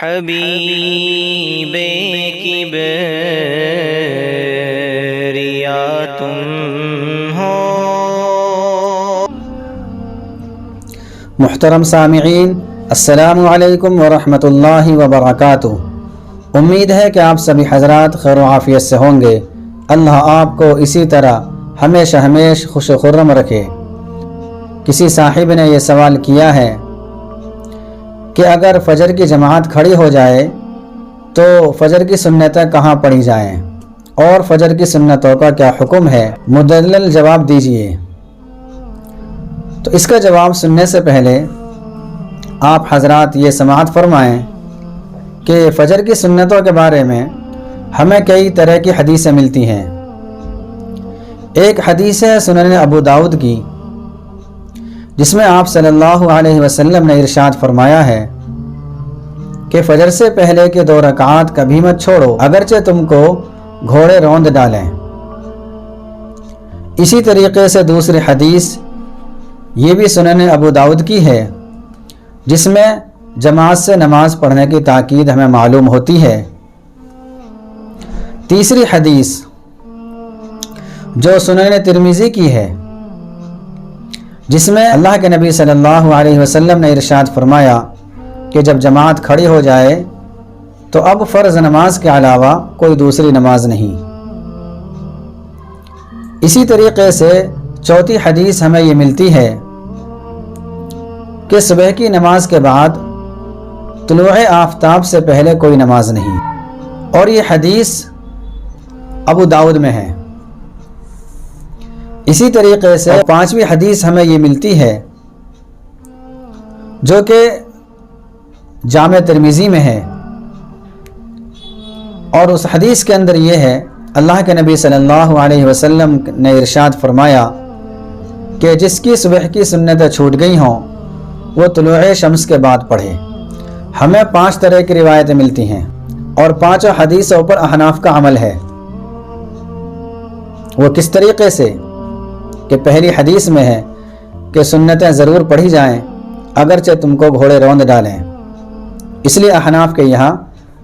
حبیب کبریا تم ہو۔ محترم سامعین، السلام علیکم ورحمۃ اللہ وبرکاتہ۔ امید ہے کہ آپ سبھی حضرات خیر و عافیت سے ہوں گے۔ اللہ آپ کو اسی طرح ہمیشہ خوش و خرم رکھے۔ کسی صاحب نے یہ سوال کیا ہے کہ اگر فجر کی جماعت کھڑی ہو جائے تو فجر کی سنتیں کہاں پڑھی جائیں اور فجر کی سنتوں کا کیا حکم ہے؟ مدلل جواب دیجئے۔ تو اس کا جواب سننے سے پہلے آپ حضرات یہ سماعت فرمائیں کہ فجر کی سنتوں کے بارے میں ہمیں کئی طرح کی حدیثیں ملتی ہیں۔ ایک حدیث ہے سنن ابو داؤد کی، جس میں آپ صلی اللہ علیہ وسلم نے ارشاد فرمایا ہے کہ فجر سے پہلے کے 2 رکعات کبھی مت چھوڑو اگرچہ تم کو گھوڑے روند ڈالیں۔ اسی طریقے سے دوسری حدیث یہ بھی سنن ابو داؤد کی ہے، جس میں جماعت سے نماز پڑھنے کی تاکید ہمیں معلوم ہوتی ہے۔ تیسری حدیث جو سنن ترمذی کی ہے، جس میں اللہ کے نبی صلی اللہ علیہ وسلم نے ارشاد فرمایا کہ جب جماعت کھڑی ہو جائے تو اب فرض نماز کے علاوہ کوئی دوسری نماز نہیں۔ اسی طریقے سے چوتھی حدیث ہمیں یہ ملتی ہے کہ صبح کی نماز کے بعد طلوع آفتاب سے پہلے کوئی نماز نہیں، اور یہ حدیث ابو داؤد میں ہے۔ اسی طریقے سے 5ویں حدیث ہمیں یہ ملتی ہے جو کہ جامع ترمذی میں ہے، اور اس حدیث کے اندر یہ ہے اللہ کے نبی صلی اللہ علیہ وسلم نے ارشاد فرمایا کہ جس کی صبح کی سنتیں چھوٹ گئی ہوں وہ طلوع شمس کے بعد پڑھے۔ ہمیں 5 طرح کی روایتیں ملتی ہیں اور 5 حدیثوں پر احناف کا عمل ہے۔ وہ کس طریقے سے؟ کہ پہلی حدیث میں ہے کہ سنتیں ضرور پڑھی جائیں اگرچہ تم کو گھوڑے روند ڈالیں، اس لیے احناف کے یہاں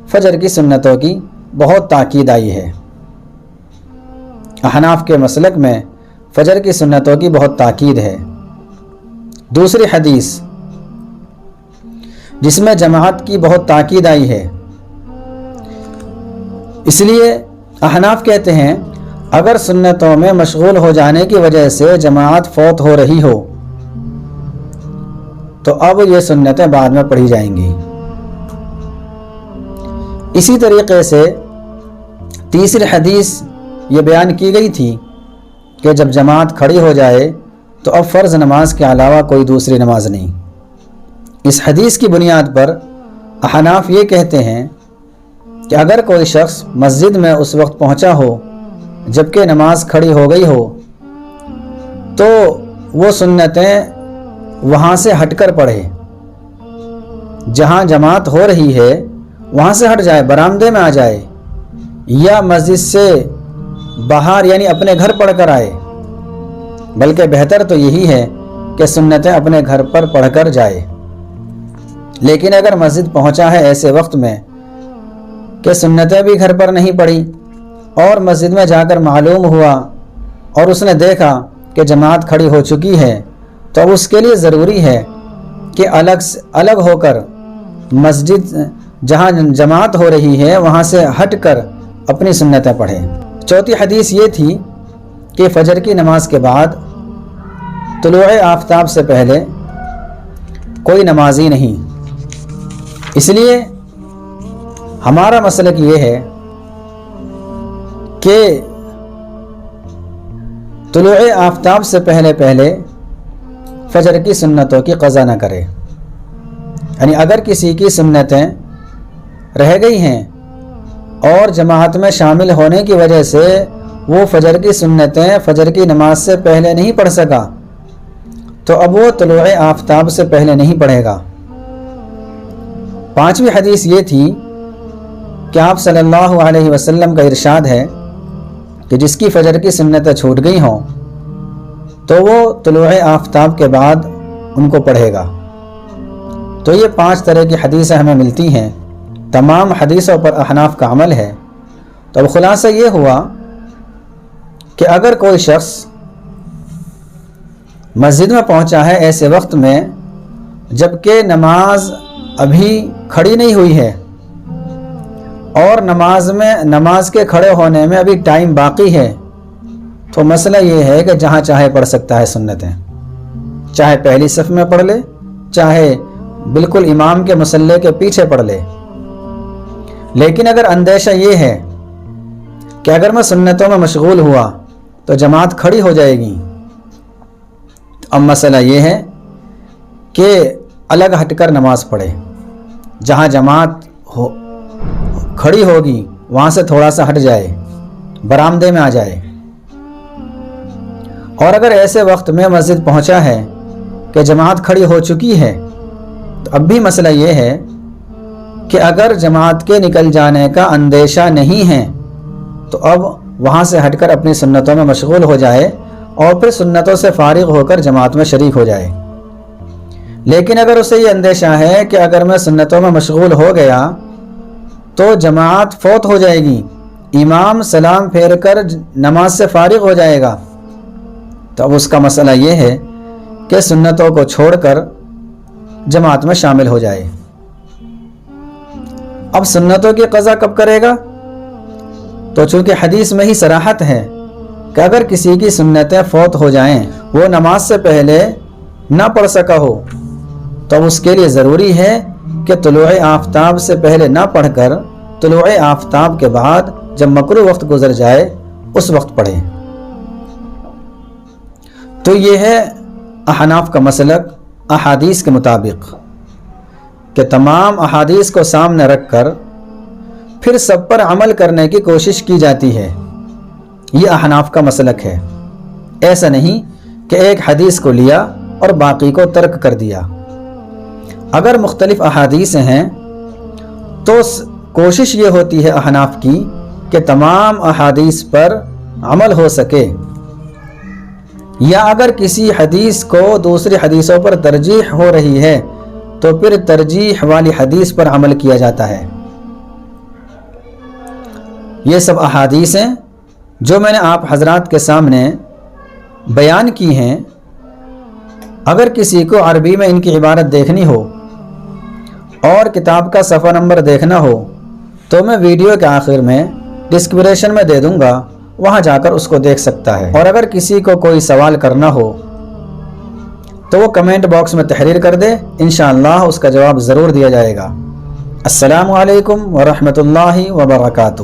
فجر کی سنتوں کی بہت تاکید آئی ہے۔ احناف کے مسلک میں فجر کی سنتوں کی بہت تاکید ہے۔ دوسری حدیث جس میں جماعت کی بہت تاکید آئی ہے، اس لیے احناف کہتے ہیں اگر سنتوں میں مشغول ہو جانے کی وجہ سے جماعت فوت ہو رہی ہو تو اب یہ سنتیں بعد میں پڑھی جائیں گی۔ اسی طریقے سے تیسری حدیث یہ بیان کی گئی تھی کہ جب جماعت کھڑی ہو جائے تو اب فرض نماز کے علاوہ کوئی دوسری نماز نہیں۔ اس حدیث کی بنیاد پر احناف یہ کہتے ہیں کہ اگر کوئی شخص مسجد میں اس وقت پہنچا ہو جبکہ نماز کھڑی ہو گئی ہو تو وہ سنتیں وہاں سے ہٹ کر پڑھے، جہاں جماعت ہو رہی ہے وہاں سے ہٹ جائے، برآمدے میں آ جائے یا مسجد سے باہر یعنی اپنے گھر پڑھ کر آئے، بلکہ بہتر تو یہی ہے کہ سنتیں اپنے گھر پر پڑھ کر جائے۔ لیکن اگر مسجد پہنچا ہے ایسے وقت میں کہ سنتیں بھی گھر پر نہیں پڑھی اور مسجد میں جا کر معلوم ہوا اور اس نے دیکھا کہ جماعت کھڑی ہو چکی ہے، تو اب اس کے لیے ضروری ہے کہ الگ ہو کر مسجد جہاں جماعت ہو رہی ہے وہاں سے ہٹ کر اپنی سنتیں پڑھے۔ چوتھی حدیث یہ تھی کہ فجر کی نماز کے بعد طلوع آفتاب سے پہلے کوئی نمازی نہیں۔ اس لیے ہمارا مسلک یہ ہے کہ طلوع آفتاب سے پہلے فجر کی سنتوں کی قضا نہ کرے، یعنی اگر کسی کی سنتیں رہ گئی ہیں اور جماعت میں شامل ہونے کی وجہ سے وہ فجر کی سنتیں فجر کی نماز سے پہلے نہیں پڑھ سکا تو اب وہ طلوع آفتاب سے پہلے نہیں پڑھے گا۔ 5ویں حدیث یہ تھی کہ آپ صلی اللہ علیہ وسلم کا ارشاد ہے کہ جس کی فجر کی سنتیں چھوٹ گئی ہوں تو وہ طلوع آفتاب کے بعد ان کو پڑھے گا۔ تو یہ 5 طرح کی حدیثیں ہمیں ملتی ہیں تمام حدیثوں پر احناف کا عمل ہے، تو اب خلاصہ یہ ہوا کہ اگر کوئی شخص مسجد میں پہنچا ہے ایسے وقت میں جب کہ نماز ابھی کھڑی نہیں ہوئی ہے اور نماز کے کھڑے ہونے میں ابھی ٹائم باقی ہے، تو مسئلہ یہ ہے کہ جہاں چاہے پڑھ سکتا ہے سنتیں، چاہے پہلی صف میں پڑھ لے، چاہے بالکل امام کے مصلی کے پیچھے پڑھ لے۔ لیکن اگر اندیشہ یہ ہے کہ اگر میں سنتوں میں مشغول ہوا تو جماعت کھڑی ہو جائے گی، اب مسئلہ یہ ہے کہ الگ ہٹ کر نماز پڑھے، جہاں جماعت کھڑی ہوگی وہاں سے تھوڑا سا ہٹ جائے، برآمدے میں آ جائے۔ اور اگر ایسے وقت میں مسجد پہنچا ہے کہ جماعت کھڑی ہو چکی ہے، تو اب بھی مسئلہ یہ ہے کہ اگر جماعت کے نکل جانے کا اندیشہ نہیں ہے تو اب وہاں سے ہٹ کر اپنی سنتوں میں مشغول ہو جائے اور پھر سنتوں سے فارغ ہو کر جماعت میں شریک ہو جائے۔ لیکن اگر اسے یہ اندیشہ ہے کہ اگر میں سنتوں میں مشغول ہو گیا تو جماعت فوت ہو جائے گی، امام سلام پھیر کر نماز سے فارغ ہو جائے گا، تو اب اس کا مسئلہ یہ ہے کہ سنتوں کو چھوڑ کر جماعت میں شامل ہو جائے۔ اب سنتوں کی قضا کب کرے گا؟ تو چونکہ حدیث میں ہی صراحت ہے کہ اگر کسی کی سنتیں فوت ہو جائیں، وہ نماز سے پہلے نہ پڑھ سکا ہو، تو اب اس کے لیے ضروری ہے کہ طلوع آفتاب سے پہلے نہ پڑھ کر طلوع آفتاب کے بعد جب مکروہ وقت گزر جائے اس وقت پڑھیں۔ تو یہ ہے احناف کا مسلک احادیث کے مطابق، کہ تمام احادیث کو سامنے رکھ کر پھر سب پر عمل کرنے کی کوشش کی جاتی ہے۔ یہ احناف کا مسلک ہے، ایسا نہیں کہ ایک حدیث کو لیا اور باقی کو ترک کر دیا۔ اگر مختلف احادیث ہیں تو کوشش یہ ہوتی ہے احناف کی کہ تمام احادیث پر عمل ہو سکے، یا اگر کسی حدیث کو دوسری حدیثوں پر ترجیح ہو رہی ہے تو پھر ترجیح والی حدیث پر عمل کیا جاتا ہے۔ یہ سب احادیث ہیں جو میں نے آپ حضرات کے سامنے بیان کی ہیں۔ اگر کسی کو عربی میں ان کی عبارت دیکھنی ہو اور کتاب کا صفحہ نمبر دیکھنا ہو تو میں ویڈیو کے آخر میں ڈسکرپشن میں دے دوں گا، وہاں جا کر اس کو دیکھ سکتا ہے۔ اور اگر کسی کو کوئی سوال کرنا ہو تو وہ کمنٹ باکس میں تحریر کر دے، انشاءاللہ اس کا جواب ضرور دیا جائے گا۔ السلام علیکم ورحمۃ اللہ وبرکاتہ۔